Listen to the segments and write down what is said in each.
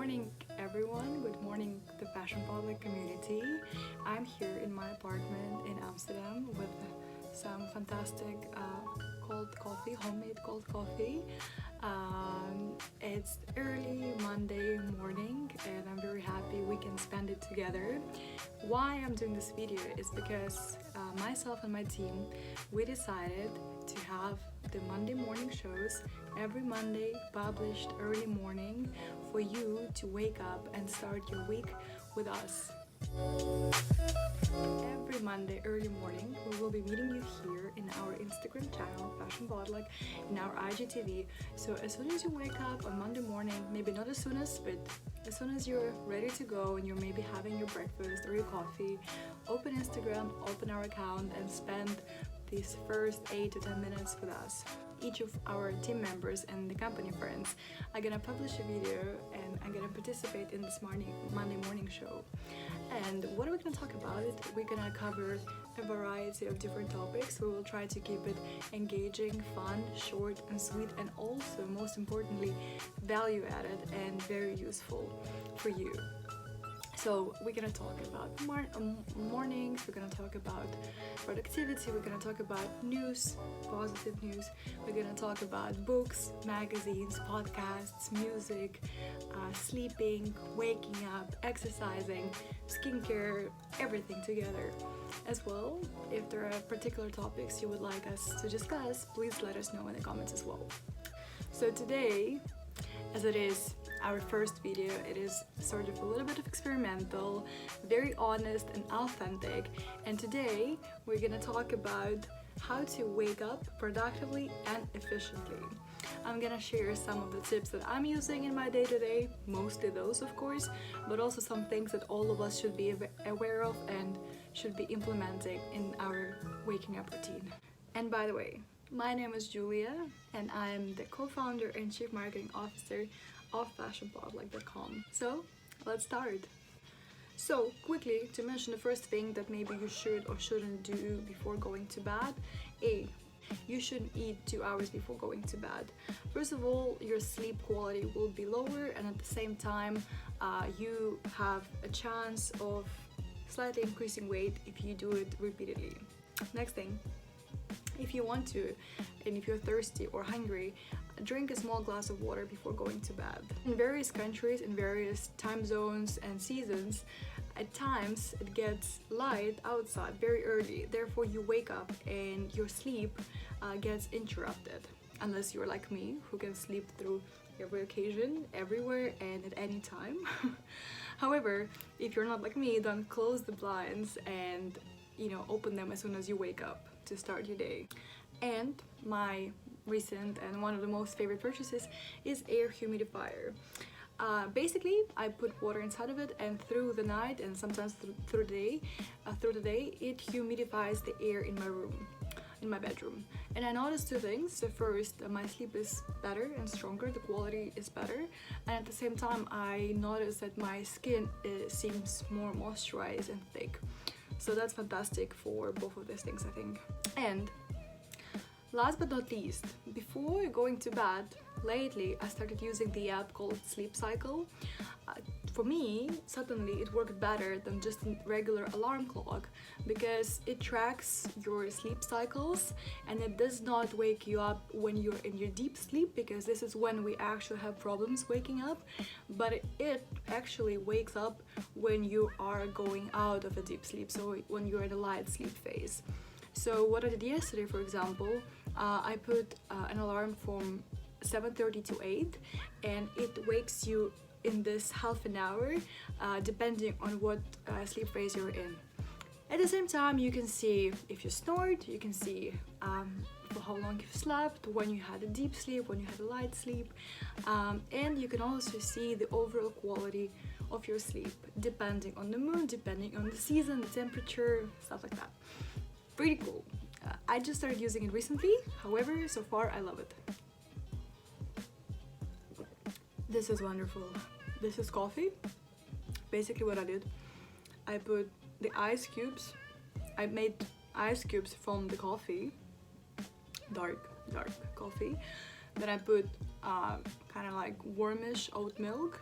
morning, everyone. Good morning, the Fashion Public community. I'm here in my apartment in Amsterdam with some fantastic cold coffee, homemade cold coffee. It's early Monday morning, and I'm very happy we can spend it together. Why I'm doing this video is because myself and my team, we decided to have the Monday morning shows every Monday published early morning for you to wake up and start your week with us. Every Monday early morning we will be meeting you here in our Instagram channel Fashion Bodlak, in our IGTV. So as soon as you wake up on Monday morning, maybe not as soon as, but as soon as you're ready to go and you're maybe having your breakfast or your coffee, open Instagram, open our account and spend these first 8 to 10 minutes with us. Each of our team members and the company friends are gonna publish a video and I'm gonna participate in this Monday morning show. And what are we gonna talk about? We're gonna cover a variety of different topics. We will try to keep it engaging, fun, short and sweet, and also, most importantly, value added and very useful for you. So we're gonna talk about mornings, we're gonna talk about productivity, we're gonna talk about news, positive news, we're gonna talk about books, magazines, podcasts, music, sleeping, waking up, exercising, skincare, everything together. As well, if there are particular topics you would like us to discuss, please let us know in the comments as well. So today, as it is our first video, it is sort of a little bit of experimental, very honest and authentic, and today we're gonna talk about how to wake up productively and efficiently. I'm gonna share some of the tips that I'm using in my day-to-day, mostly those of course, but also some things that all of us should be aware of and should be implementing in our waking up routine. And by the way, my name is Julia and I'm the co-founder and chief marketing officer of fashionbodlak.com. So let's start. So quickly to mention the first thing that maybe you should or shouldn't do before going to bed. You shouldn't eat 2 hours before going to bed. First of all, your sleep quality will be lower, and at the same time you have a chance of slightly increasing weight if you do it repeatedly. Next thing, if you want to and if you're thirsty or hungry, drink a small glass of water before going to bed. In various countries, in various time zones and seasons, at times it gets light outside very early, therefore you wake up and your sleep gets interrupted, unless you're like me who can sleep through every occasion, everywhere and at any time. However, if you're not like me, then close the blinds and open them as soon as you wake up to start your day. And my recent and one of the most favorite purchases is air humidifier. Basically, I put water inside of it, and through the night and sometimes through the day, it humidifies the air in my room, in my bedroom. And I noticed two things. So first, my sleep is better and stronger, the quality is better, and at the same time I noticed that my skin seems more moisturized and thick. So that's fantastic for both of these things, I think. And last but not least, before going to bed, lately I started using the app called Sleep Cycle. For me, suddenly it worked better than just a regular alarm clock because it tracks your sleep cycles and it does not wake you up when you're in your deep sleep, because this is when we actually have problems waking up, but it actually wakes up when you are going out of a deep sleep, so when you're in a light sleep phase. So what I did yesterday, for example, I put an alarm from 7:30 to 8, and it wakes you in this half an hour, depending on what sleep phase you're in. At the same time, you can see if you snored, you can see for how long you've slept, when you had a deep sleep, when you had a light sleep, and you can also see the overall quality of your sleep, depending on the mood, depending on the season, the temperature, stuff like that. Pretty cool. I just started using it recently, however, so far I love it. This is wonderful. This is coffee. Basically what I did, I put the ice cubes, I made ice cubes from the coffee, dark coffee. Then I put kind of like warmish oat milk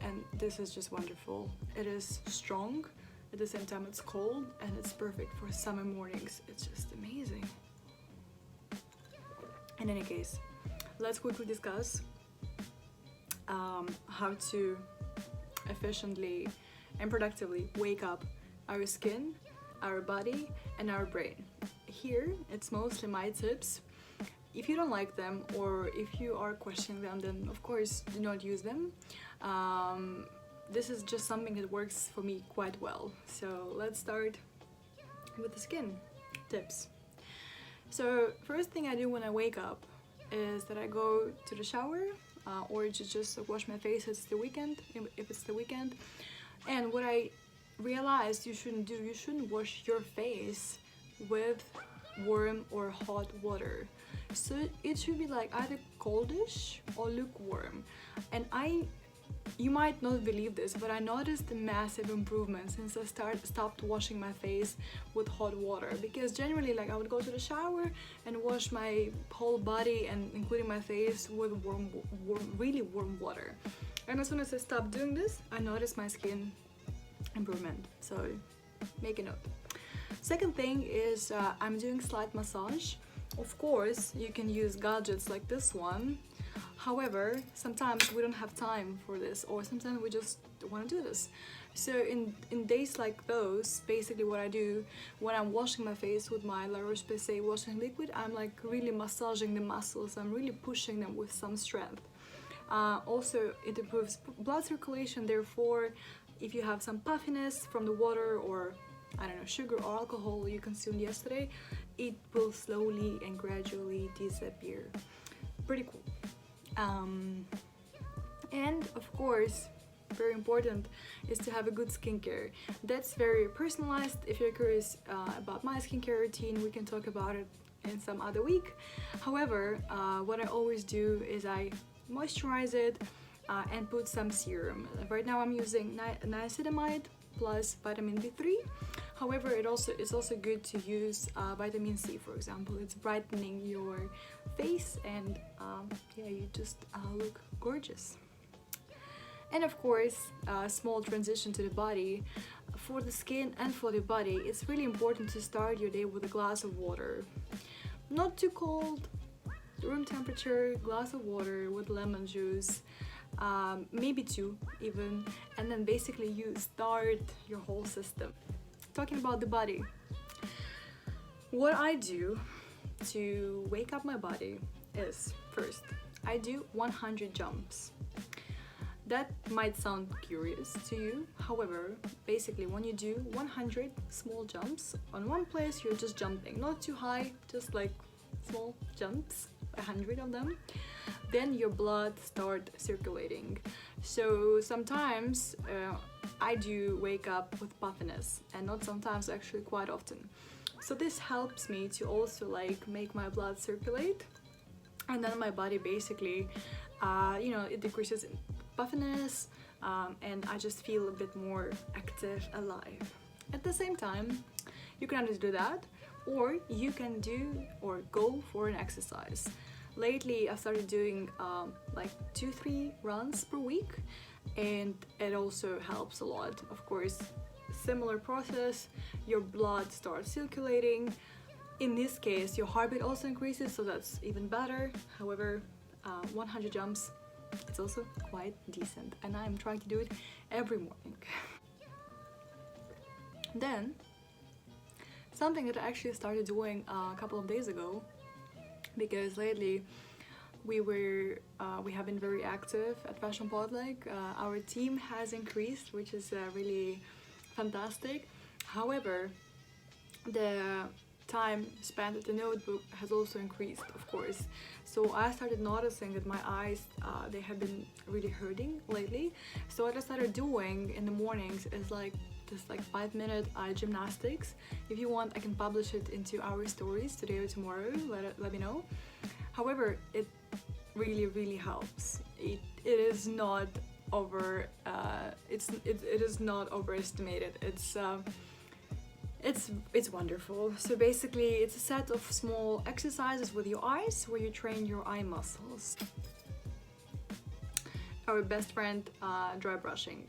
and this is just wonderful. It is strong, at the same time it's cold, and it's perfect for summer mornings. It's just amazing. In any case, let's quickly discuss how to efficiently and productively wake up our skin, our body, and our brain. Here, it's mostly my tips. If you don't like them, or if you are questioning them, then of course do not use them. This is just something that works for me quite well. So let's start with the skin tips. So first thing I do when I wake up is that I go to the shower, or just wash my face if it's the weekend. And what I realized you shouldn't wash your face with warm or hot water. So it should be like either coldish or lukewarm. And you might not believe this, but I noticed a massive improvement since I stopped washing my face with hot water, because generally like I would go to the shower and wash my whole body and including my face with really warm water. And as soon as I stopped doing this, I noticed my skin improvement. So make a note. Second thing is I'm doing slight massage. Of course, you can use gadgets like this one. However, sometimes we don't have time for this, or sometimes we just want to do this. So in days like those, basically what I do when I'm washing my face with my La Roche-Posay washing liquid, I'm like really massaging the muscles. I'm really pushing them with some strength. Also, it improves blood circulation. Therefore, if you have some puffiness from the water, or I don't know, sugar or alcohol you consumed yesterday, it will slowly and gradually disappear. Pretty cool. And of course, very important is to have a good skincare. That's very personalized. If you're curious about my skincare routine, we can talk about it in some other week. However, what I always do is I moisturize it and put some serum. Right now I'm using niacinamide plus vitamin D3. However, it's also good to use vitamin C, for example. It's brightening your face, and yeah, you just look gorgeous. And of course, a small transition to the body. For the skin and for the body, it's really important to start your day with a glass of water. Not too cold, room temperature, glass of water with lemon juice, maybe 2 even, and then basically you start your whole system. Talking about the body, what I do to wake up my body is, first, I do 100 jumps. That might sound curious to you. However, basically when you do 100 small jumps on one place, you're just jumping, not too high, just like small jumps, 100 of them, then your blood start circulating. So sometimes I do wake up with puffiness, and not sometimes, actually quite often. So this helps me to also like make my blood circulate, and then my body basically it decreases puffiness, and I just feel a bit more active, alive. At the same time, you can either do that, or you can do or go for an exercise. Lately I started doing like 2-3 runs per week, and it also helps a lot. Of course, similar process, your blood starts circulating. In this case, your heartbeat also increases, so that's even better. However, 100 jumps, it's also quite decent, and I'm trying to do it every morning. Then, something that I actually started doing a couple of days ago, because lately we have been very active at Fashion Podleg. Our team has increased, which is really fantastic. However, the time spent at the notebook has also increased, of course. So I started noticing that my eyes, they have been really hurting lately. So what I started doing in the mornings is just 5-minute gymnastics. If you want, I can publish it into our stories today or tomorrow, let me know. However, it really helps. It is not it is not overestimated. It's wonderful. So basically, it's a set of small exercises with your eyes where you train your eye muscles. our best friend, dry brushing.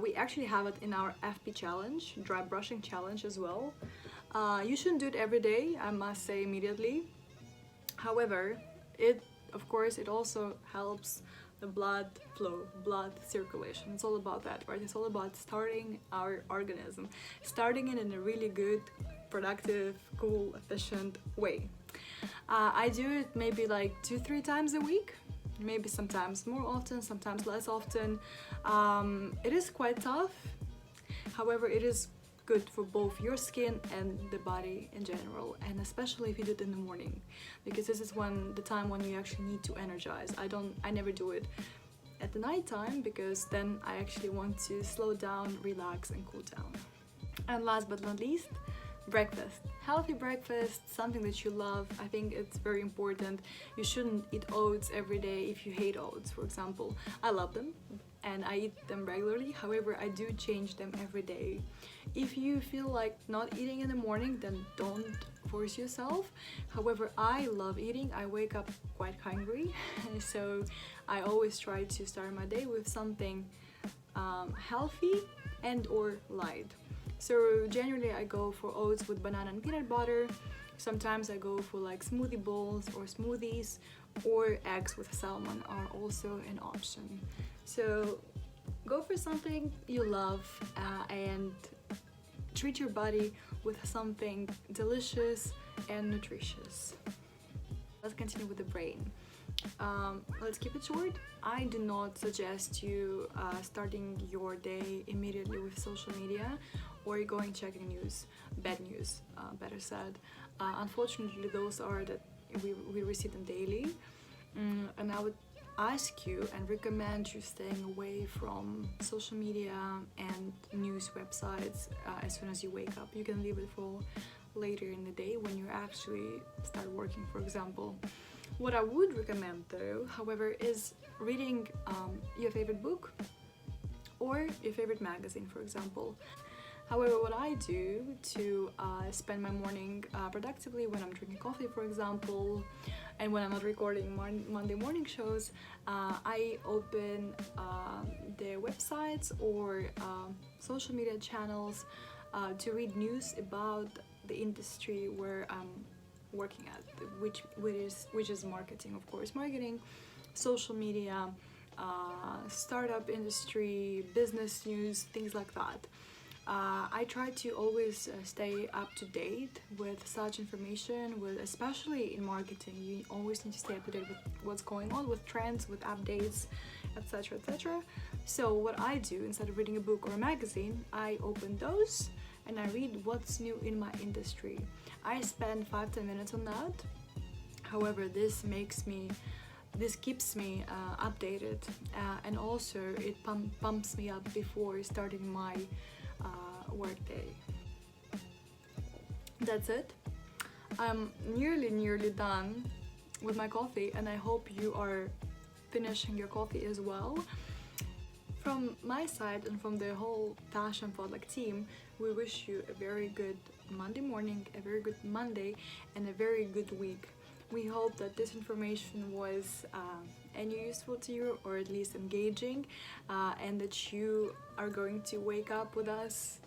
We actually have it in our FP challenge, dry brushing challenge as well. You shouldn't do it every day, I must say immediately. However, of course, it also helps the blood flow, blood circulation. It's all about that, right? It's all about starting our organism, starting it in a really good, productive, cool, efficient way. I do it maybe like 2-3 times a week, maybe sometimes more often, sometimes less often. It is quite tough. However, it is good for both your skin and the body in general, and especially if you do it in the morning, because this is the time when you actually need to energize. I never do it at the night time, because then I actually want to slow down, relax and cool down. And last but not least, breakfast. Healthy breakfast, something that you love. I think it's very important. You shouldn't eat oats every day if you hate oats, for example. I love them and I eat them regularly. However, I do change them every day. If you feel like not eating in the morning, then don't force yourself. However, I love eating. I wake up quite hungry, so I always try to start my day with something healthy and or light. So generally I go for oats with banana and peanut butter. Sometimes I go for like smoothie bowls or smoothies, or eggs with salmon are also an option. So go for something you love and treat your body with something delicious and nutritious. Let's continue with the brain. Let's keep it short. I do not suggest you starting your day immediately with social media or going checking news, bad news, better said. Unfortunately, those are that we receive them daily, and I would ask you and recommend you staying away from social media and news websites as soon as you wake up. You can leave it for later in the day when you actually start working, for example. What I would recommend though, however, is reading your favorite book or your favorite magazine, for example. However, what I do to spend my morning productively when I'm drinking coffee, for example, and when I'm not recording Monday morning shows, I open their websites or social media channels to read news about the industry where I'm working at, which is marketing, of course, marketing, social media, startup industry, business news, things like that. I try to always stay up to date with such information, especially in marketing. You always need to stay up to date with what's going on, with trends, with updates, etc, etc. So what I do, instead of reading a book or a magazine, I open those and I read what's new in my industry. I spend 5-10 minutes on that. However, this keeps me updated, and also it pumps me up before starting my work day. That's it. I'm nearly done with my coffee, and I hope you are finishing your coffee as well. From my side and from the whole Fashion Podluck team, we wish you a very good Monday morning, a very good Monday, and a very good week. We hope that this information was any useful to you, or at least engaging, and that you are going to wake up with us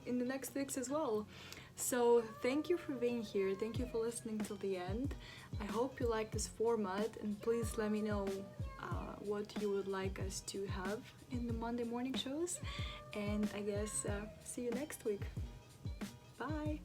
in the next weeks as well. So thank you for being here, thank you for listening till the end. I hope you like this format, and please let me know what you would like us to have in the Monday morning shows, and I guess see you next week. Bye.